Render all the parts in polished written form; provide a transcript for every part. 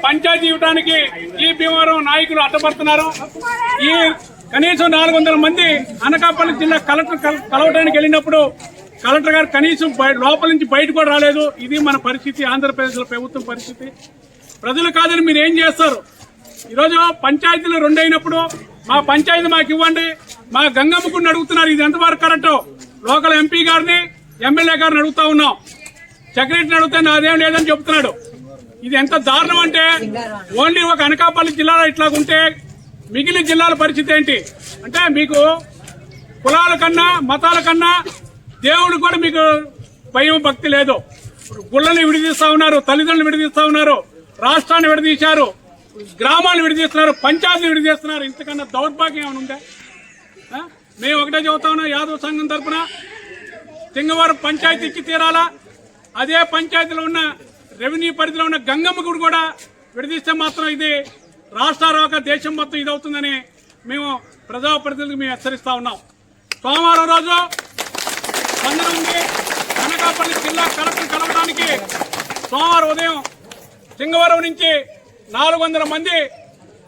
పంచాయతీ ఇవ్వడానికి ఈ భీమవరం నాయకులు అడ్డపడుతున్నారు. ఈ కనీసం 400 మంది అనకాపల్లి జిల్లా కలెక్టర్ కలవడానికి వెళ్ళినప్పుడు కలెక్టర్ గారు కనీసం లోపల నుంచి బయట కూడా రాలేదు. ఇది మన పరిస్థితి, ఆంధ్రప్రదేశ్ లో ప్రభుత్వం పరిస్థితి. ప్రజలు కాదని మీరు ఏం చేస్తారు? ఈరోజు పంచాయతీలు 2 అయినప్పుడు మా పంచాయతీ మాకు ఇవ్వండి, మా గంగమ్మ గుడిని అడుగుతున్నారు. ఇది ఎంతవరకు కరెక్ట్? లోకల్ ఎంపీ గారిని, ఎమ్మెల్యే గారిని అడుగుతా ఉన్నాం. సెక్రటరీని అడిగితే నాదేం లేదని చెప్తున్నాడు. ఇది ఎంత దారుణం అంటే, ఓన్లీ ఒక అనకాపల్లి జిల్లాలో ఇట్లాగుంటే మిగిలిన జిల్లాల పరిస్థితి ఏంటి అంటే, మీకు కులాల కన్నా మతాల కన్నా దేవుడు కూడా మీకు భయం భక్తి లేదు. గుళ్ళని విడదీస్తా ఉన్నారు, తల్లిదండ్రులు విడదీస్తా ఉన్నారు, రాష్ట్రాన్ని విడదీశారు, గ్రామాలను విడదీస్తున్నారు, పంచాయతీలు విడదీస్తున్నారు. ఇంతకన్నా దౌర్భాగ్యం ఏమైనా ఉందా? మేము ఒకటే చెబుతా ఉన్నాం, యాదవ్ సంఘం తరఫున సింగవరం పంచాయతీ ఇచ్చి తీరాలా. అదే పంచాయతీలో ఉన్న రెవెన్యూ పరిధిలో ఉన్న గంగమ్మ గుడి కూడా విడదీస్తే మాత్రం ఇది రాష్ట్ర దేశం మొత్తం ఇదవుతుందని మేము ప్రజాప్రతినిధులకు మేము హెచ్చరిస్తా ఉన్నాం. సోమవారం రోజు స్పందన ఉంది. అనకాపల్లి జిల్లా కలెక్టర్ కలవడానికి సోమవారం ఉదయం సింగవరం నుంచి 400 మంది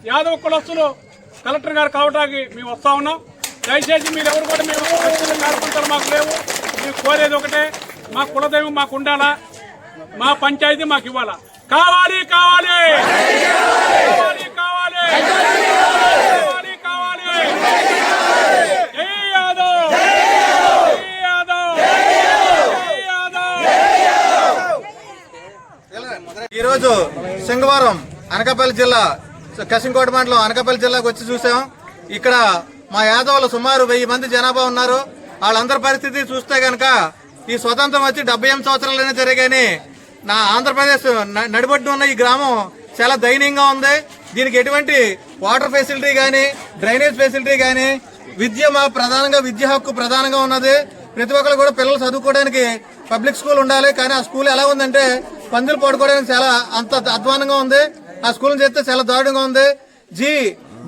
యాదవ కులస్తులు కలెక్టర్ గారు కలవడానికి మేము వస్తా ఉన్నాం. దయచేసి మీరు ఎవరు కూడా మేము కార్పంటారు మాకు లేవు. మేము కోరేది ఒకటే, మా కులదైవం మాకు ఉండాలా, మా పంచాయతీ మాకు ఇవ్వాలా. కావాలి కావాలి కావాలి కావాలి కావాలి కావాలి. జై యాదవ్, జై యాదవ్, జై యాదవ్. ఈరోజు సింగవరం అనకాపల్లి జిల్లా కసింకోట మండలం అనకాపల్లి జిల్లాకు వచ్చి చూసాం. ఇక్కడ మా యాదవులు సుమారు 1000 మంది జనాభా ఉన్నారు. వాళ్ళందరి పరిస్థితి చూస్తే గనక ఈ స్వతంత్రం వచ్చి 78 సంవత్సరాలైనా జరిగాని నా ఆంధ్రప్రదేశ్ నడిబొడ్డు ఉన్న ఈ గ్రామం చాలా దయనీయంగా ఉంది. దీనికి ఎటువంటి వాటర్ ఫెసిలిటీ కానీ, డ్రైనేజ్ ఫెసిలిటీ కానీ, విద్య ప్రధానంగా విద్య హక్కు ప్రధానంగా ఉన్నది. ప్రతి ఒక్కరు కూడా పిల్లలు చదువుకోవడానికి పబ్లిక్ స్కూల్ ఉండాలి. కానీ ఆ స్కూల్ ఎలా ఉందంటే పందులు పడుకోవడానికి చాలా అంత అధ్వానంగా ఉంది. ఆ స్కూల్ చేస్తే చాలా దారుణంగా ఉంది.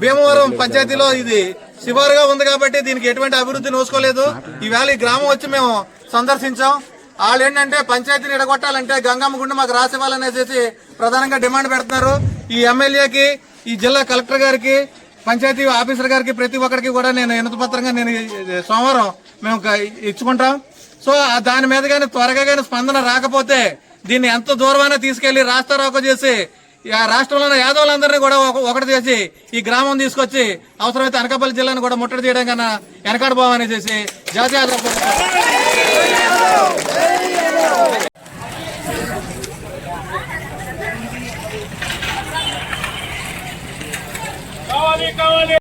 భీమవరం పంచాయతీలో ఇది శివారుగా ఉంది కాబట్టి దీనికి ఎటువంటి అభివృద్ధి నోసుకోలేదు. ఈవేళ ఈ గ్రామం వచ్చి మేము సందర్శించాం. వాళ్ళు ఏంటంటే పంచాయతీని ఎడగొట్టాలంటే గంగమ్మ గుండె మాకు రాసివ్వాలనేసి ప్రధానంగా డిమాండ్ పెడుతున్నారు. ఈ ఎమ్మెల్యేకి, ఈ జిల్లా కలెక్టర్ గారికి, పంచాయతీ ఆఫీసర్ గారికి ప్రతి ఒక్కరికి కూడా నేను వినతిపత్రంగా నేను సోమవారం మేము ఇచ్చుకుంటాం. సో దాని మీద కానీ త్వరగా కానీ స్పందన రాకపోతే దీన్ని ఎంత దూరమైనా తీసుకెళ్లి రాస్తారోకో చేసి రాష్ట్రంలో ఉన్న యాదవులందరినీ కూడా ఒకటి చేసి ఈ గ్రామం తీసుకొచ్చి అవసరమైతే అనకాపల్లి జిల్లాను కూడా ముట్టడి చేయడం కన్నా వెనకాడబోవని చేసి జాతీయ